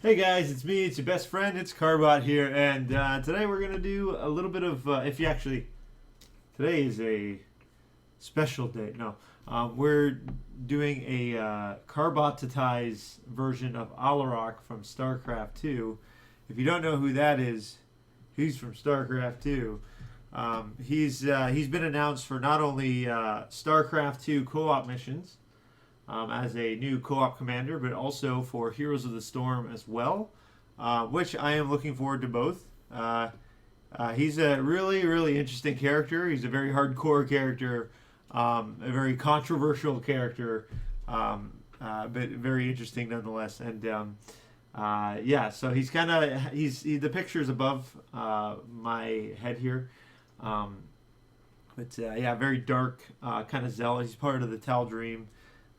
Hey guys, it's me, it's your best friend, it's Carbot here, and today we're going to do a little bit of, today is a special day. No, we're doing a Carbotitize version of Alarak from StarCraft 2. If you don't know who that is, he's from StarCraft 2. He's been announced for not only StarCraft 2 co-op missions, as a new co-op commander, but also for Heroes of the Storm as well, which I am looking forward to both. He's a really, really interesting character. He's a very hardcore character, a very controversial character, but very interesting nonetheless. And yeah, so he's kind of the picture's above my head here. But yeah, very dark, kind of zealous. He's part of the Tal Dream.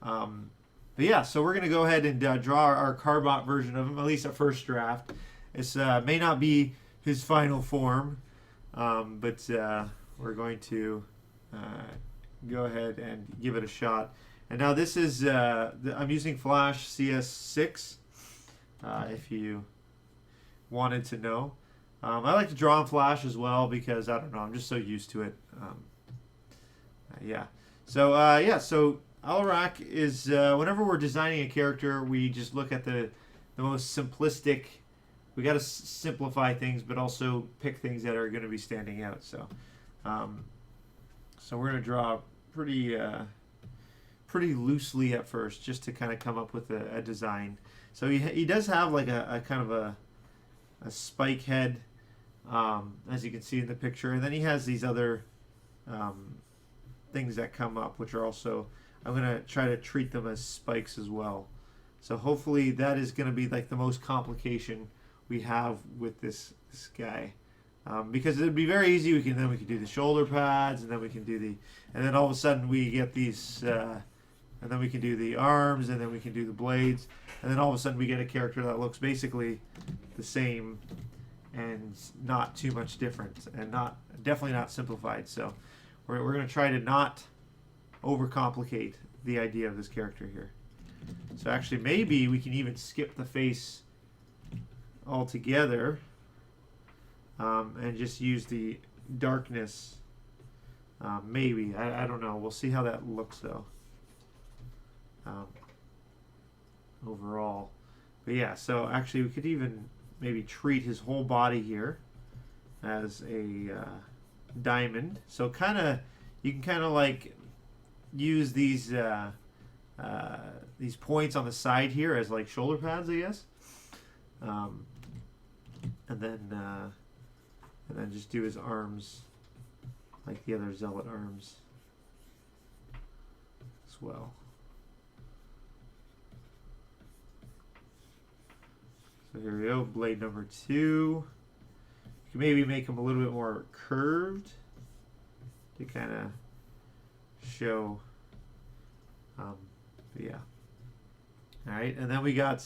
But yeah, so we're going to go ahead and draw our Carbot version of him, at least a first draft. This may not be his final form, but we're going to go ahead and give it a shot. And now this is, I'm using Flash CS6, if you wanted to know. I like to draw in Flash as well because, I don't know, I'm just so used to it. Yeah. So, so Alarak is, whenever we're designing a character, we just look at the most simplistic. We got to simplify things, but also pick things that are going to be standing out. So, so we're going to draw pretty loosely at first, just to kind of come up with a design. So he does have like a kind of a spike head, as you can see in the picture, and then he has these other things that come up, which are also, I'm going to try to treat them as spikes as well. So hopefully that is going to be like the most complication we have with this guy. Because it would be very easy. We can do the shoulder pads, and then we can do and then all of a sudden we get these, and then we can do the arms, and then we can do the blades, and then all of a sudden we get a character that looks basically the same and not too much different, and definitely not simplified. So we're going to try to not overcomplicate the idea of this character here. So actually maybe we can even skip the face altogether, and just use the darkness. Maybe. I don't know. We'll see how that looks though, overall. But yeah, so actually we could even maybe treat his whole body here as a diamond. So you can kind of like use these points on the side here as like shoulder pads, I guess, and then just do his arms like the other zealot arms as well. So here we go, blade number 2. You can maybe make him a little bit more curved to kind of show. Yeah. All right, and then we got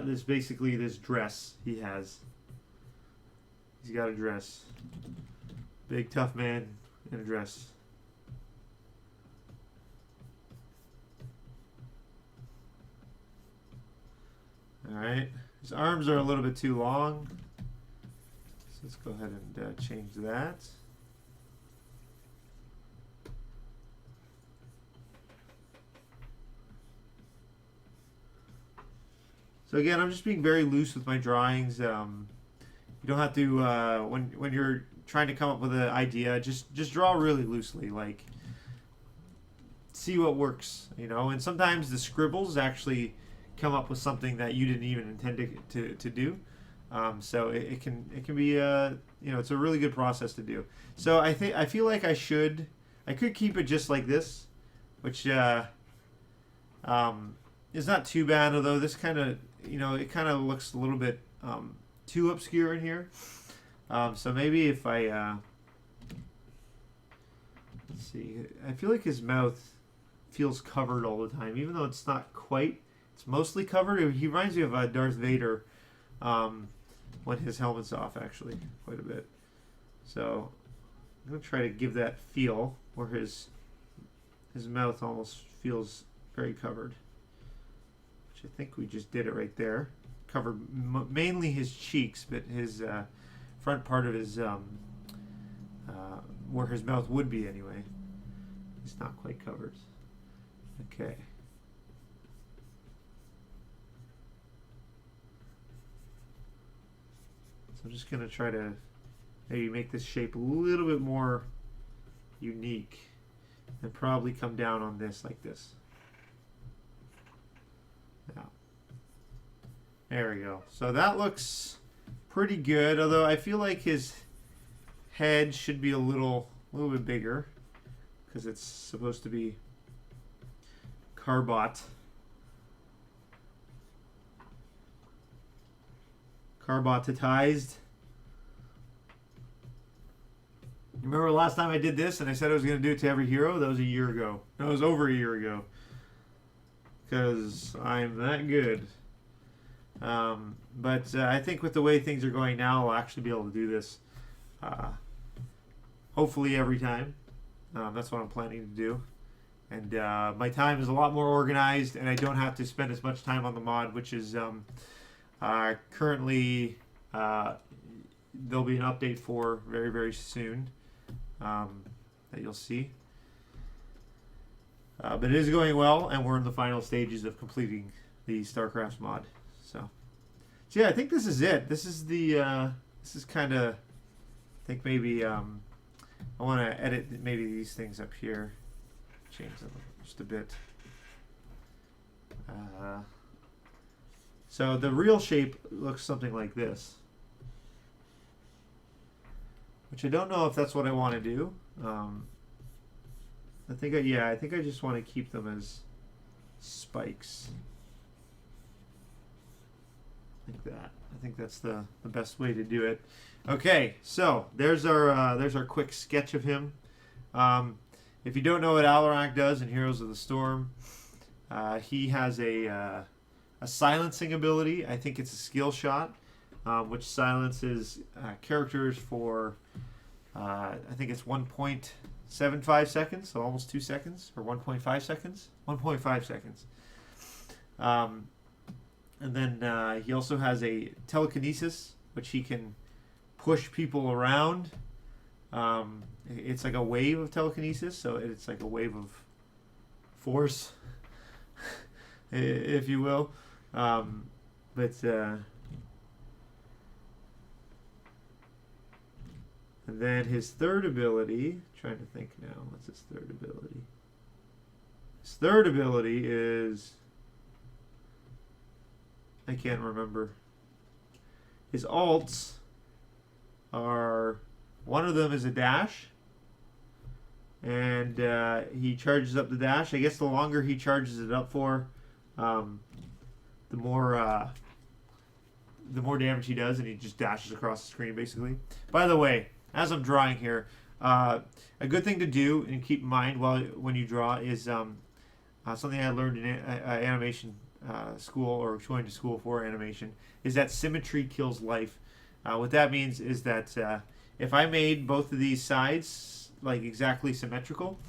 this, basically this dress he has. He's got a dress. Big tough man in a dress. All right, his arms are a little bit too long. So let's go ahead and change that. So again, I'm just being very loose with my drawings. You don't have to, when you're trying to come up with an idea, just draw really loosely. Like, see what works, you know. And sometimes the scribbles actually come up with something that you didn't even intend to do. So it can be, you know, it's a really good process to do. So I feel like I could keep it just like this, which is not too bad, although this kind of, you know, it kind of looks a little bit too obscure in here. So maybe if I let's see, I feel like his mouth feels covered all the time, even though it's not quite. It's mostly covered. He reminds me of Darth Vader when his helmet's off, actually, quite a bit. So I'm gonna try to give that feel where his mouth almost feels very covered. which I think we just did it right there. Covered mainly his cheeks, but his front part of his where his mouth would be anyway. It's not quite covered. Okay. So I'm just going to try to maybe make this shape a little bit more unique and probably come down on this like this. Yeah. There we go. So that looks pretty good, although I feel like his head should be a little bit bigger because it's supposed to be carbotized. Remember last time I did this and I said I was going to do it to every hero? That was a year ago. That was over a year ago. Because I'm that good. But I think with the way things are going now, I'll actually be able to do this hopefully every time. That's what I'm planning to do. And my time is a lot more organized, and I don't have to spend as much time on the mod, which is currently there'll be an update for very, very soon that you'll see. But it is going well, and we're in the final stages of completing the StarCraft mod. So yeah, I think this is it. This is the this is kind of, I think maybe I want to edit maybe these things up here, change them just a bit. So the real shape looks something like this, which I don't know if that's what I want to do. I think I just want to keep them as spikes. Like that. I think that's the best way to do it. Okay, so there's our quick sketch of him. If you don't know what Alarak does in Heroes of the Storm, he has a silencing ability. I think it's a skill shot, which silences characters for I think it's 1.75 seconds, so almost 2 seconds, or 1.5 seconds. 1.5 seconds. And then he also has a telekinesis, which he can push people around. It's like a wave of telekinesis, so it's like a wave of force, if you will. And then his third ability, trying to think now, what's his third ability? His third ability is, I can't remember. His alts are, one of them is a dash, and he charges up the dash. I guess the longer he charges it up for, the more damage he does, and he just dashes across the screen basically. By the way, as I'm drawing here, a good thing to do and keep in mind when you draw is something I learned in animation school, or going to school for animation, is that symmetry kills life. What that means is that if I made both of these sides like exactly symmetrical,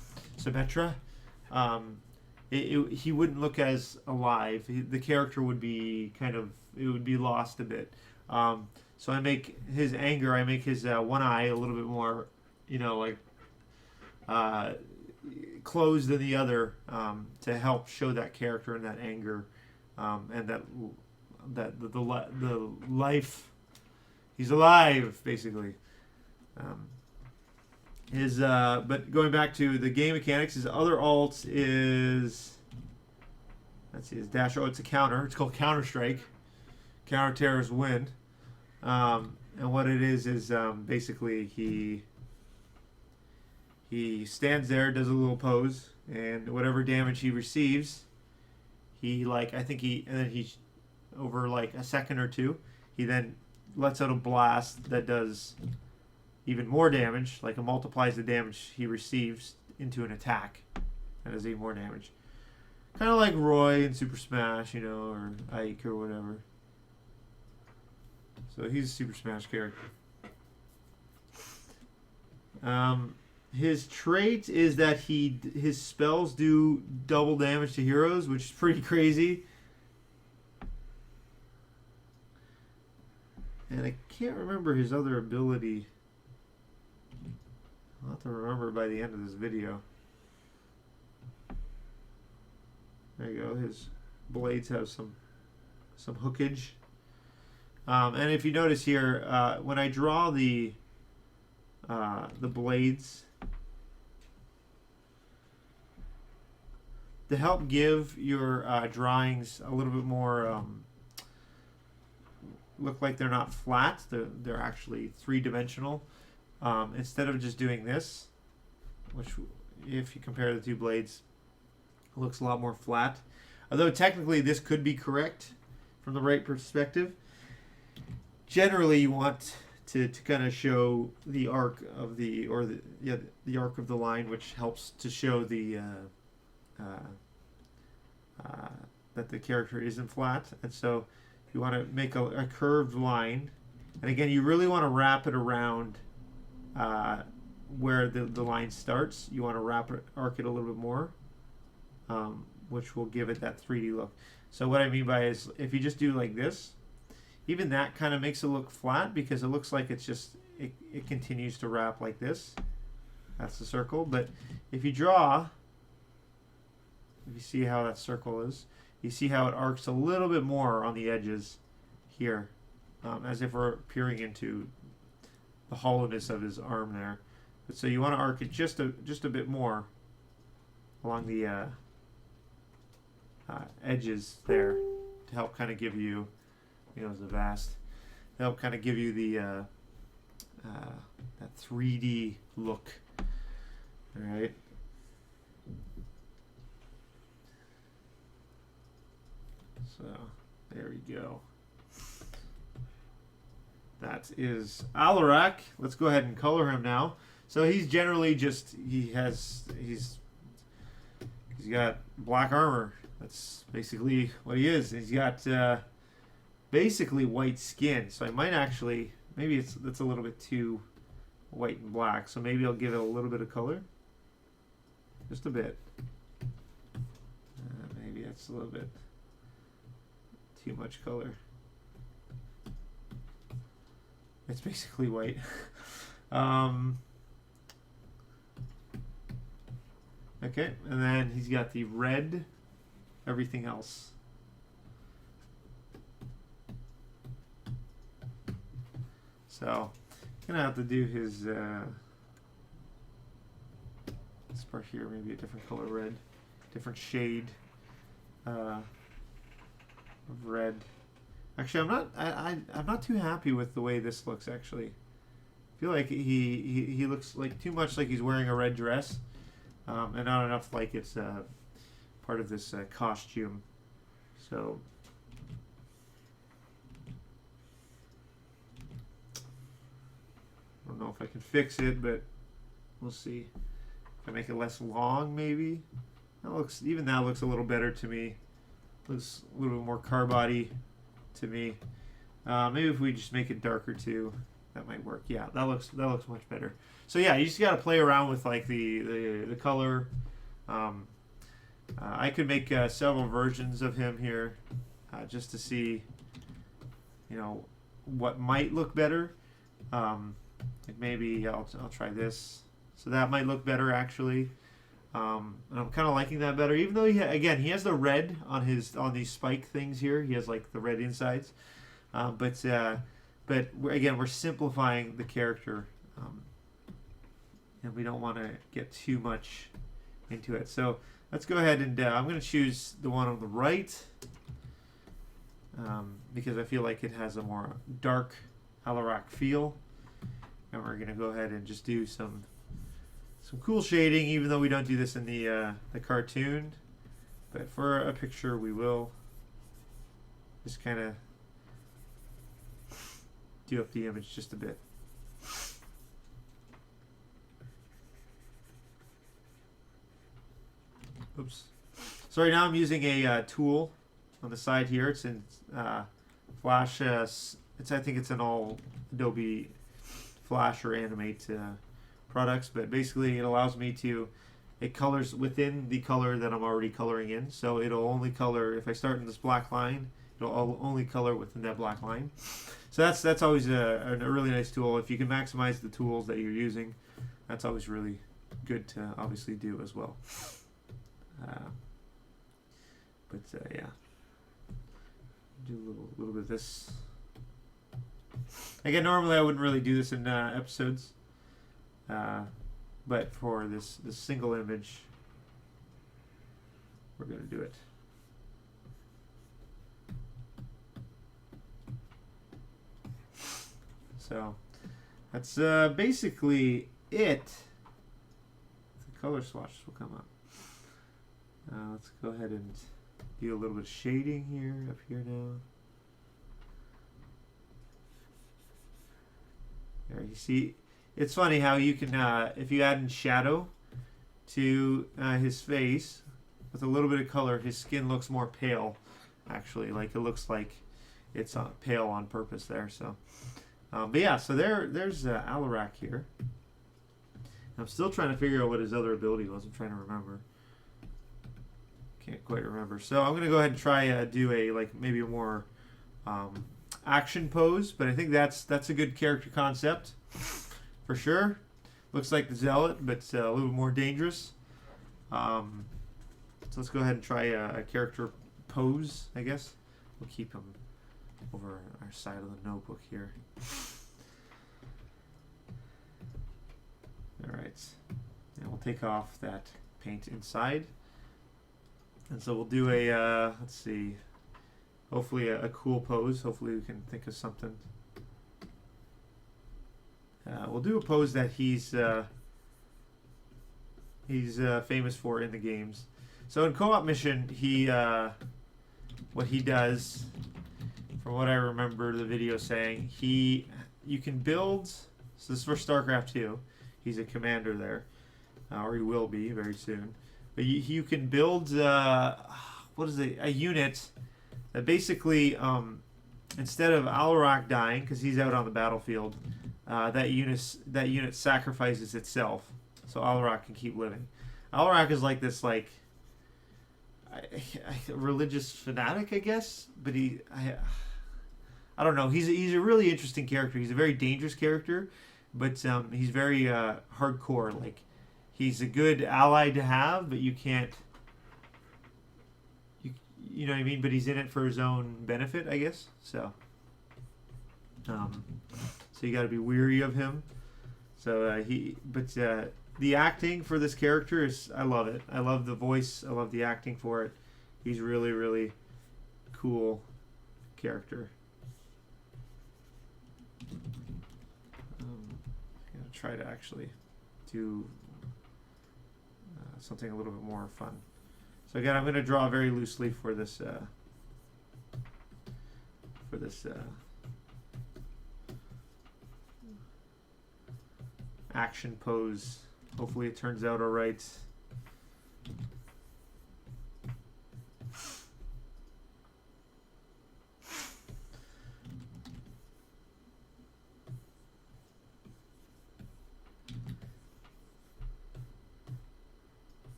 he wouldn't look as alive. The character would be it would be lost a bit. So I make his anger, I make his one eye a little bit more, closed than the other, to help show that character and that anger, and that the life, he's alive basically. But going back to the game mechanics, his other alt is, let's see, his dash. Oh, it's a counter. It's called Counter Strike. Counter terrorist win. And what it is basically he stands there, does a little pose, and whatever damage he receives, over like a second or two, he then lets out a blast that does even more damage, like it multiplies the damage he receives into an attack and does even more damage. Kind of like Roy in Super Smash, or Ike or whatever. So he's a Super Smash character. His trait is that his spells do double damage to heroes, which is pretty crazy. And I can't remember his other ability. I'll have to remember by the end of this video. There you go. His blades have some hookage. And if you notice here, when I draw the blades, to help give your drawings a little bit more look like they're not flat, they're actually three-dimensional. Instead of just doing this, which if you compare the two blades, it looks a lot more flat. Although technically this could be correct from the right perspective. Generally you want to kind of show the arc of the arc of the line, which helps to show the that the character isn't flat. And so if you want to make a curved line, and again you really want to wrap it around where the line starts. You want to arc it a little bit more, which will give it that 3D look. So what I mean by is if you just do like this, even that kind of makes it look flat because it looks like it's just it continues to wrap like this. That's the circle. But if you draw, if you see how that circle is, you see how it arcs a little bit more on the edges here, as if we're peering into the hollowness of his arm there. But so you want to arc it just a bit more along the edges there to help kind of give you, it's a vast, to help kind of give you the that 3D look. All right. So there we go. That is Alarak. Let's go ahead and color him now. So he's generally just he's got black armor. That's basically what he is. He's got basically white skin. So I might actually, maybe that's a little bit too white and black. So maybe I'll give it a little bit of color, just a bit. Maybe that's a little bit too much color. It's basically white. Okay, and then he's got the red, everything else. So, gonna have to do his this part here, maybe a different color red, different shade of red. Actually, I'm not too happy with the way this looks. Actually, I feel like he looks like too much like he's wearing a red dress, and not enough like it's part of this costume. So I don't know if I can fix it, but we'll see. If I make it less long, maybe that looks a little better to me. Looks a little bit more carbide to me. Maybe if we just make it darker too, that might work. Yeah, that looks much better. So yeah, you just got to play around with like the color. I could make several versions of him here, just to see, what might look better. Like maybe I'll try this. So that might look better actually. And I'm kind of liking that better, even though he has the red on these spike things here. He has like the red insides, but again, we're simplifying the character, and we don't want to get too much into it. So let's go ahead and I'm going to choose the one on the right, because I feel like it has a more dark Alarak feel, and we're going to go ahead and just do some cool shading, even though we don't do this in the cartoon. But for a picture, we will just kind of do up the image just a bit. Oops. So right now I'm using a tool on the side here. It's in Flash. I think it's an all Adobe Flash or Animate products, but basically it allows me it colors within the color that I'm already coloring in. So it'll only color, if I start in this black line, It'll only color within that black line. So that's always a really nice tool. If you can maximize the tools that you're using, that's always really good to obviously do as well. Yeah, do a little bit of this. Again, normally I wouldn't really do this in episodes, but for this single image, we're going to do it. So that's basically it. The color swatches will come up. Let's go ahead and do a little bit of shading here, up here now. There, you see, it's funny how you can, if you add in shadow to his face with a little bit of color, his skin looks more pale, actually. Like, it looks like it's pale on purpose there. So, but yeah, so there's Alarak here. I'm still trying to figure out what his other ability was. I'm trying to remember. Can't quite remember. So I'm gonna go ahead and try do a maybe a more action pose, but I think that's a good character concept for sure. Looks like the Zealot, but a little bit more dangerous. So let's go ahead and try a character pose, I guess. We'll keep him over our side of the notebook here. Alright, and we'll take off that paint inside. And so we'll do a, let's see, hopefully a cool pose. Hopefully we can think of something. We'll do a pose that he's famous for in the games. So in co-op mission, what he does, from what I remember the video saying, you can build, so this is for StarCraft 2, he's a commander there, or he will be very soon. But you can build what is it? A unit that basically instead of Alarak dying because he's out on the battlefield, that unit sacrifices itself so Alarak can keep living. Alarak is like this a religious fanatic, I guess, but I don't know. He's a really interesting character. He's a very dangerous character, but he's very hardcore. Like, he's a good ally to have, but you can't, you know what I mean? But he's in it for his own benefit, I guess. So you got to be weary of him. So the acting for this character is, I love it. I love the voice. I love the acting for it. He's really, really cool character. I'm gonna try to actually do something a little bit more fun. So again, I'm going to draw very loosely for this action pose. Hopefully it turns out all right.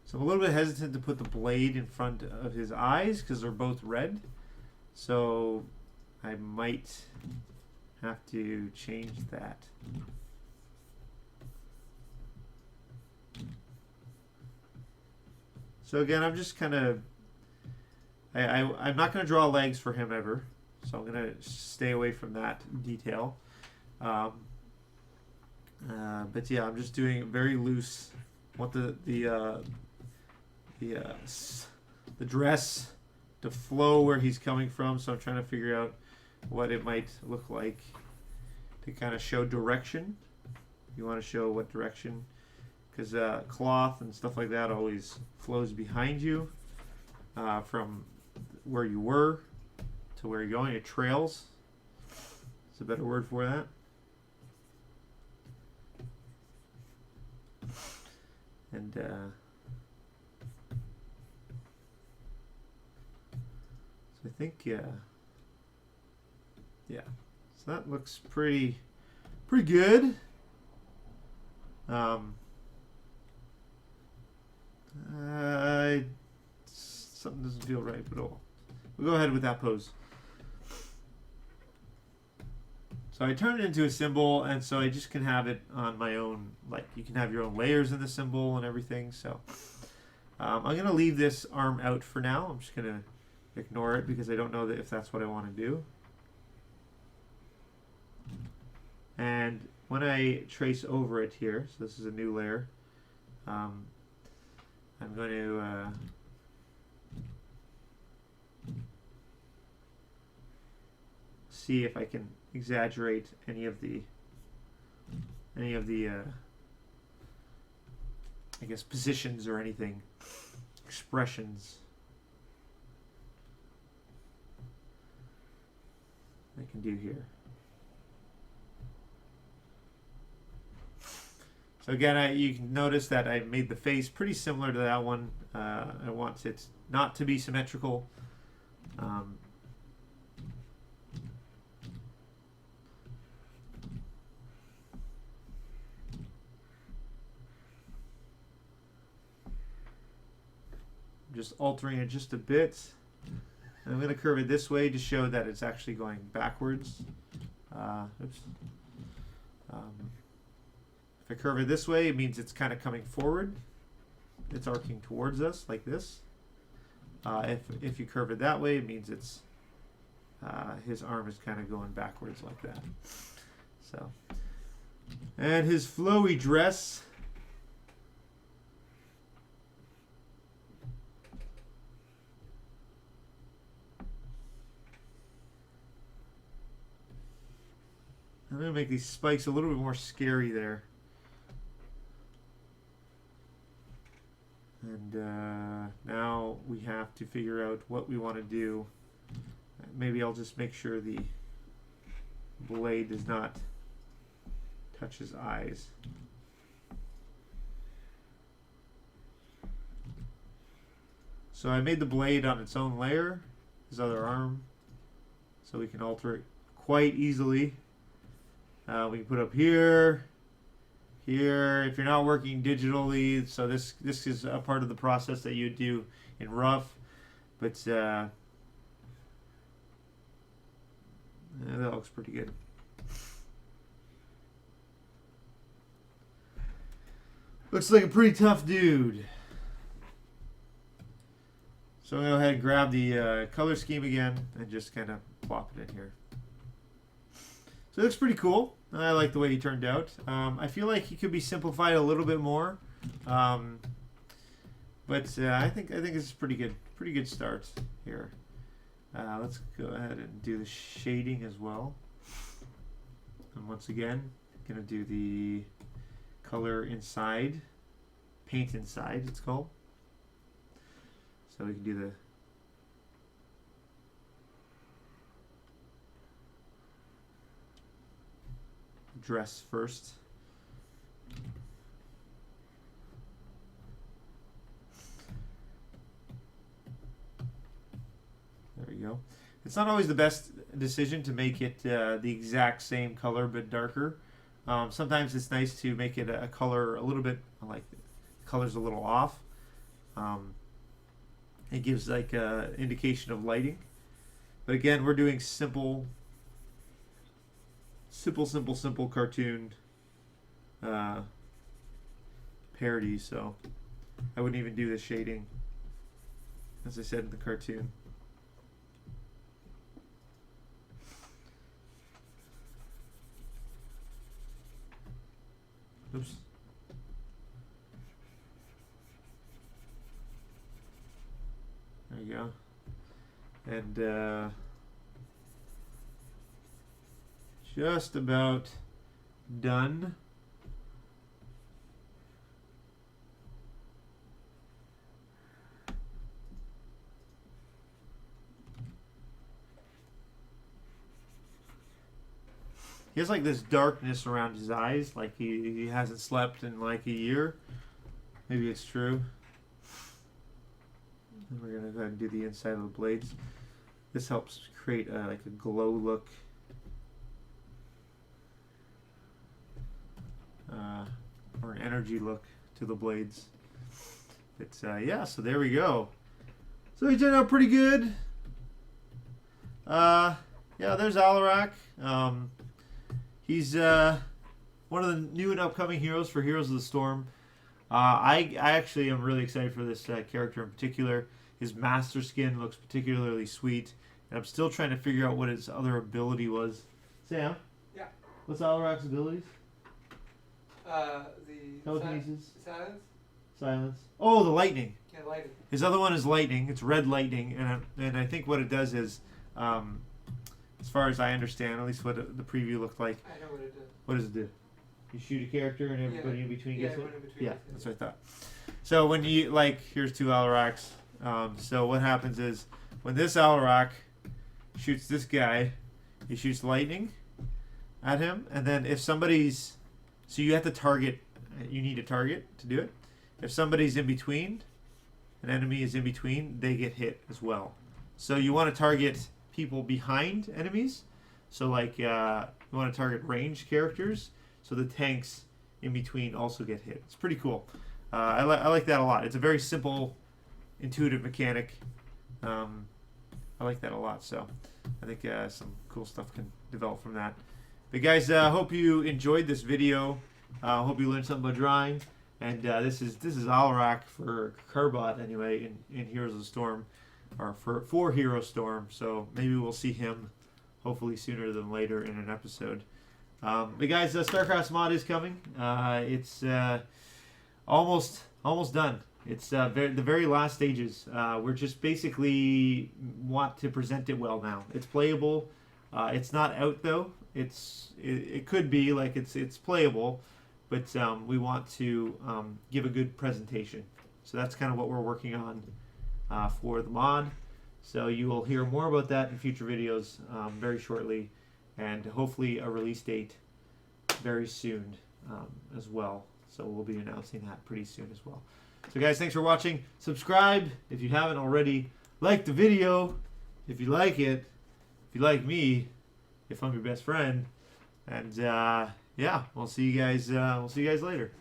So I'm a little bit hesitant to put the blade in front of his eyes because they're both red. So I might have to change that. So again, I'm just kind of, I'm not going to draw legs for him ever. So I'm going to stay away from that detail. But yeah, I'm just doing it very loose. I want the dress to flow where he's coming from, so I'm trying to figure out what it might look like to kind of show direction. You want to show what direction, because cloth and stuff like that always flows behind you from where you were to where you're going. It trails. It's a better word for that. And I think, yeah. So that looks pretty good. Um, something doesn't feel right, but we'll go ahead with that pose. So I turn it into a symbol, and so I just can have it on my own, like you can have your own layers in the symbol and everything. So I'm going to leave this arm out for now. I'm just going to ignore it because I don't know if that's what I want to do. And when I trace over it here, so this is a new layer, I'm going to see if I can exaggerate any of the I guess positions or anything, expressions I can do here. So again, you can notice that I made the face pretty similar to that one. I want it not to be symmetrical. Just altering it just a bit. And I'm going to curve it this way to show that it's actually going backwards. Oops. If I curve it this way, it means it's kind of coming forward. It's arcing towards us like this. If you curve it that way, it means it's his arm is kind of going backwards like that. So, and his flowy dress. I'm going to make these spikes a little bit more scary there. And now we have to figure out what we want to do. Maybe I'll just make sure the blade does not touch his eyes. So I made the blade on its own layer, his other arm, so we can alter it quite easily. We can put up here, here. If you're not working digitally, so this is a part of the process that you do in rough, but that looks pretty good. Looks like a pretty tough dude. So I'm going to go ahead and grab the color scheme again and just kind of plop it in here. So it looks pretty cool. I like the way he turned out. I feel like he could be simplified a little bit more, but I think this is pretty good start here. Let's go ahead and do the shading as well. And once again, gonna do the color inside, paint inside it's called. So we can do the dress first. There we go. It's not always the best decision to make it the exact same color but darker. Sometimes it's nice to make it a color a little bit like the color's a little off. It gives like an indication of lighting. But again, we're doing simple cartoon parody, so I wouldn't even do the shading, as I said in the cartoon. Oops. There you go. And just about done. He has like this darkness around his eyes, like he hasn't slept in like a year. Maybe it's true. And we're gonna go ahead and do the inside of the blades. This helps create like a glow look. or an energy look to the blades. But yeah, so there we go. So he turned out pretty good. Yeah, there's Alarak. He's one of the new and upcoming heroes for Heroes of the Storm. I actually am really excited for this character in particular. His master skin looks particularly sweet, and I'm still trying to figure out what his other ability was. Sam? Yeah. What's Alarak's abilities? The Telekinesis? silence? Silence. Oh, the lightning. Yeah, lightning. His other one is lightning. It's red lightning, and I think what it does is, as far as I understand, at least what the preview looked like. I know what it does. What does it do? You shoot a character and everybody in between gets it? Yeah, that's what I thought. So when you, here's two Alaraks. So what happens is, when this Alarak shoots this guy, he shoots lightning at him, and then if somebody's, so you have to target, you need a target to do it. If somebody's in between, an enemy is in between, they get hit as well. So you want to target people behind enemies. So you want to target ranged characters, so the tanks in between also get hit. It's pretty cool. I like that a lot. It's a very simple, intuitive mechanic. I like that a lot. So I think some cool stuff can develop from that. But guys, hope you enjoyed this video. Hope you learned something about drawing. And this is Alarak for Carbot anyway in Heroes of the Storm, or for Hero Storm. So maybe we'll see him hopefully sooner than later in an episode. But guys, StarCraft's mod is coming. It's almost done. It's the very last stages. We're just basically want to present it well now. It's playable. It's not out though. It could be it's playable, but we want to give a good presentation. So that's kind of what we're working on for the mod. So you will hear more about that in future videos very shortly, and hopefully a release date very soon as well. So we'll be announcing that pretty soon as well. So guys, thanks for watching. Subscribe if you haven't already. Like the video if you like it. If you like me, if I'm your best friend. And yeah, we'll see you guys later.